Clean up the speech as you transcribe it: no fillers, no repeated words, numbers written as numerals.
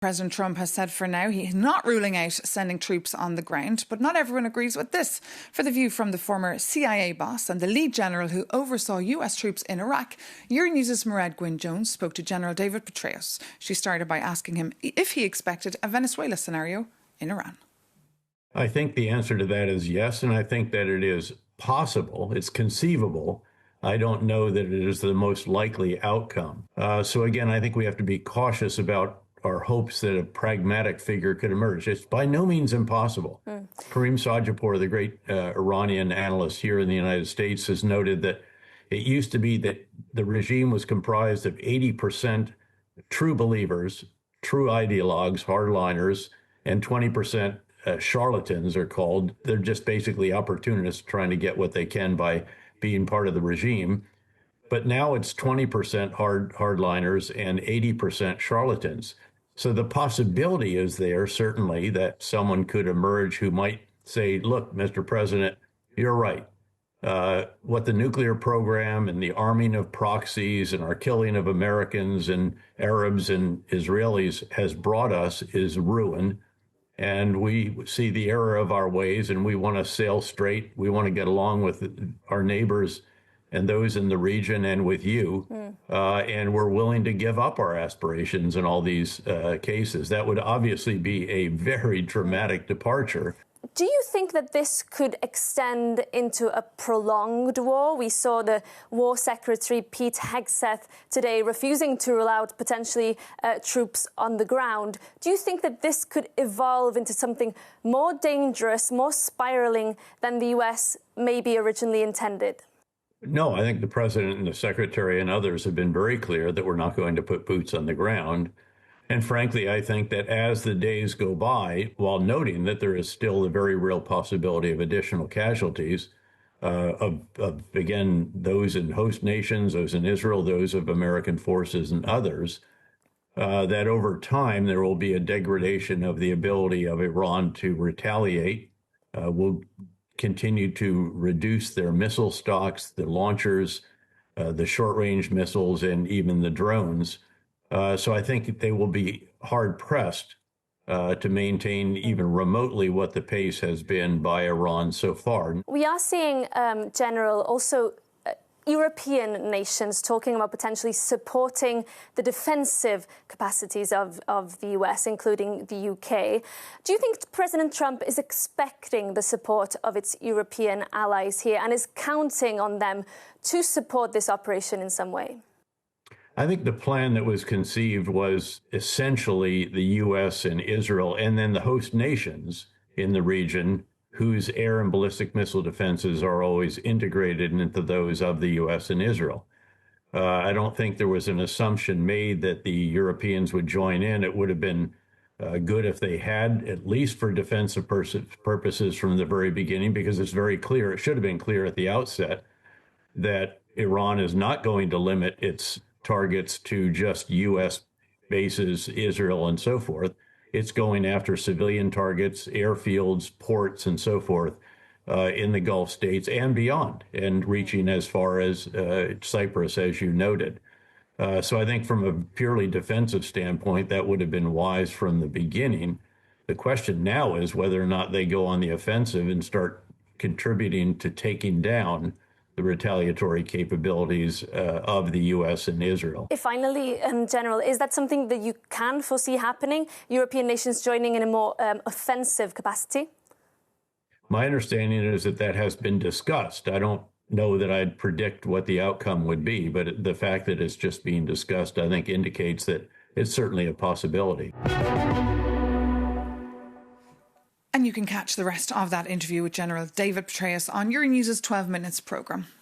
President Trump has said for now he is not ruling out sending troops on the ground, but not everyone agrees with this. For the view from the former CIA boss and the lead general who oversaw US troops in Iraq, Euronews' Mairead Gwynne-Jones spoke to General David Petraeus. She started by asking him if he expected a Venezuela scenario in Iran. I think the answer to that is yes, and I think that it is possible, it's conceivable. I don't know that it is the most likely outcome. So again, I think we have to be cautious about our hopes that a pragmatic figure could emerge. It's by no means impossible. Karim Sajipour, the great Iranian analyst here in the United States, has noted that it used to be that the regime was comprised of 80% true believers, true ideologues, hardliners, and 20% charlatans are called. They're just basically opportunists trying to get what they can by being part of the regime. But now it's 20% hardliners and 80% charlatans. So the possibility is there, certainly, that someone could emerge who might say, look, Mr. President, you're right. What the nuclear program and the arming of proxies and our killing of Americans and Arabs and Israelis has brought us is ruin. And we see the error of our ways and we want to sail straight. We want to get along with our neighbors and those in the region and with you, and we're willing to give up our aspirations in all these cases. That would obviously be a very dramatic departure. Do you think that this could extend into a prolonged war? We saw the War Secretary Pete Hegseth today refusing to rule out potentially troops on the ground. Do you think that this could evolve into something more dangerous, more spiraling than the US maybe originally intended? No, I think the president and the secretary and others have been very clear that we're not going to put boots on the ground. And frankly, I think that as the days go by, while noting that there is still a very real possibility of additional casualties again, those in host nations, those in Israel, those of American forces and others, that over time there will be a degradation of the ability of Iran to retaliate. Will continue to reduce their missile stocks, the launchers, the short-range missiles, and even the drones. So I think they will be hard-pressed to maintain even remotely what the pace has been by Iran so far. We are seeing, General, also European nations talking about potentially supporting the defensive capacities of the US, including the UK. Do you think President Trump is expecting the support of its European allies here and is counting on them to support this operation in some way? I think the plan that was conceived was essentially the US and Israel and then the host nations in the region whose air and ballistic missile defenses are always integrated into those of the U.S. and Israel. I don't think there was an assumption made that the Europeans would join in. It would have been good if they had, at least for defensive purposes from the very beginning, because it's very clear, it should have been clear at the outset, that Iran is not going to limit its targets to just U.S. bases, Israel, and so forth. It's going after civilian targets, airfields, ports, and so forth in the Gulf states and beyond, and reaching as far as Cyprus, as you noted. So I think from a purely defensive standpoint, that would have been wise from the beginning. The question now is whether or not they go on the offensive and start contributing to taking down the retaliatory capabilities of the U.S. and Israel. Finally, General, is that something that you can foresee happening, European nations joining in a more offensive capacity? My understanding is that that has been discussed. I don't know that I'd predict what the outcome would be, but the fact that it's just being discussed, I think, indicates that it's certainly a possibility. And you can catch the rest of that interview with General David Petraeus on Euronews' 12 Minutes programme.